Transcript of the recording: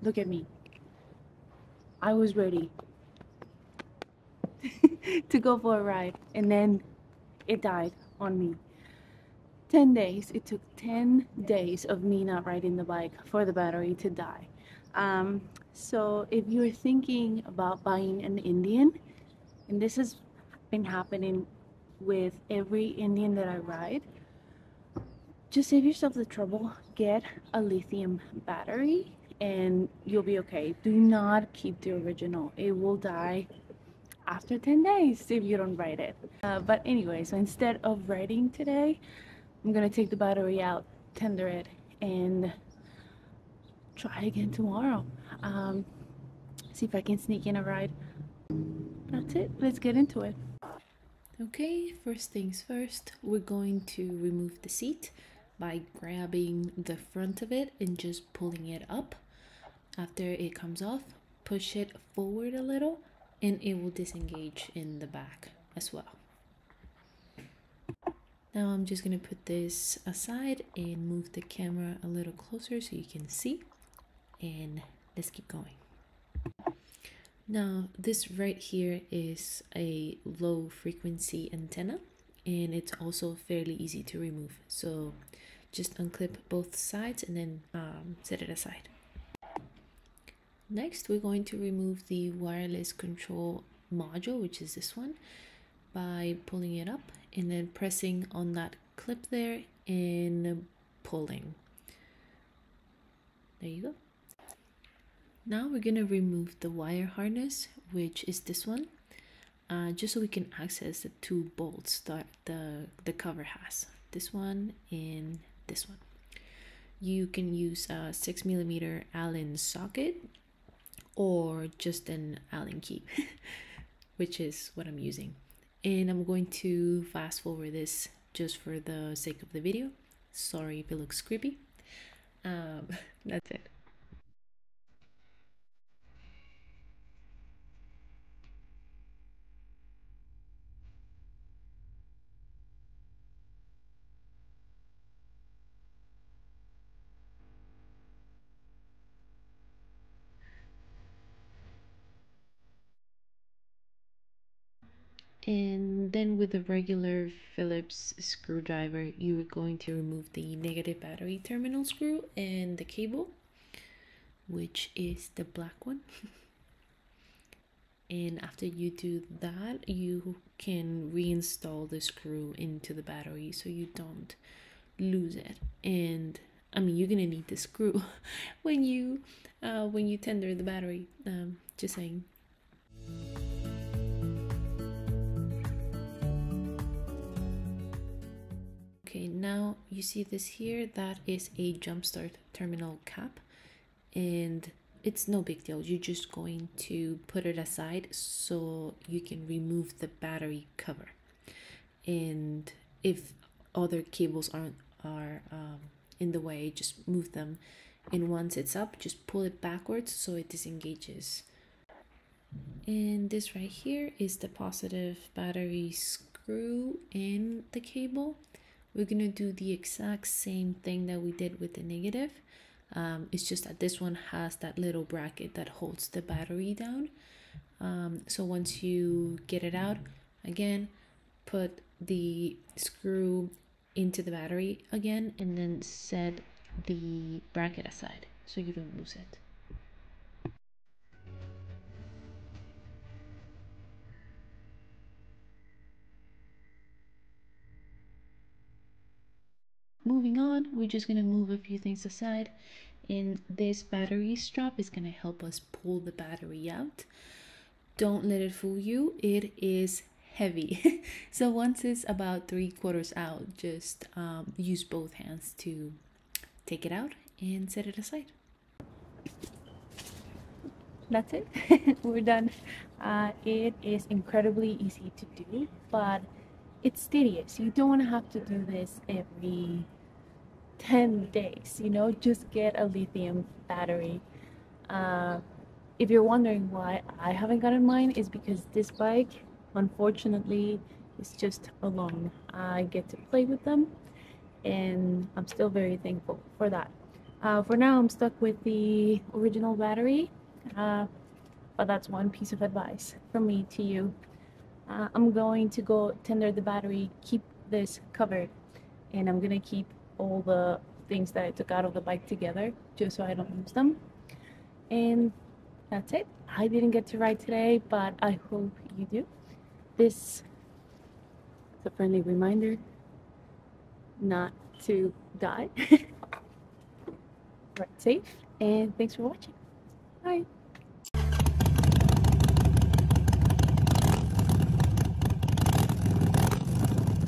look at me. I was ready to go for a ride, and then it died on me. 10 days. It took 10 days of me not riding the bike for the battery to die. So if you're thinking about buying an Indian, and this has been happening with every Indian that I ride, just save yourself the trouble. Get a lithium battery and you'll be okay. Do not keep the original. It will die after 10 days if you don't ride it. But anyway, so instead of riding today, I'm gonna take the battery out, tender it, and try again tomorrow. See if I can sneak in a ride. That's it. Let's get into it. Okay, first things first, we're going to remove the seat by grabbing the front of it and just pulling it up. After it comes off, push it forward a little and it will disengage in the back as well. Now I'm just going to put this aside and move the camera a little closer so you can see, and let's keep going. Now this right here is a low frequency antenna, and it's also fairly easy to remove. So just unclip both sides and then set it aside. Next, we're going to remove the wireless control module, which is this one, by pulling it up and then pressing on that clip there and pulling. There you go. Now we're going to remove the wire harness, which is this one, just so we can access the two bolts that the cover has. This one and this one. You can use a 6mm Allen socket or just an Allen key, which is what I'm using. And I'm going to fast forward this just for the sake of the video. Sorry if it looks creepy. That's it. And then with a regular Phillips screwdriver, you are going to remove the negative battery terminal screw and the cable, which is the black one. And after you do that, you can reinstall the screw into the battery so you don't lose it. And I mean, you're gonna need the screw when you tender the battery. Just saying. Okay, now you see this here, that is a jumpstart terminal cap, and it's no big deal. You're just going to put it aside so you can remove the battery cover. And if other cables are in the way, just move them. And once it's up, just pull it backwards so it disengages. And this right here is the positive battery screw in the cable. We're gonna do the exact same thing that we did with the negative. It's just that this one has that little bracket that holds the battery down. So once you get it out, again, put the screw into the battery again and then set the bracket aside so you don't lose it. Moving on, we're just going to move a few things aside, and this battery strap is going to help us pull the battery out. Don't let it fool you, it is heavy. So once it's about 3/4 out, just use both hands to take it out and set it aside. That's it. We're done. It is incredibly easy to do, but it's tedious. You don't want to have to do this every 10 days, you know. Just get a lithium battery. If you're wondering why I haven't gotten mine, is because this bike, unfortunately, is just alone. I get to play with them, and I'm still very thankful for that. For now, I'm stuck with the original battery, but that's one piece of advice from me to you. I'm going to go tender the battery, keep this covered, and I'm gonna keep all the things that I took out of the bike together just so I don't lose them. And that's it. I didn't get to ride today, but I hope you do. This is a friendly reminder not to die. Ride safe, and thanks for watching. Bye.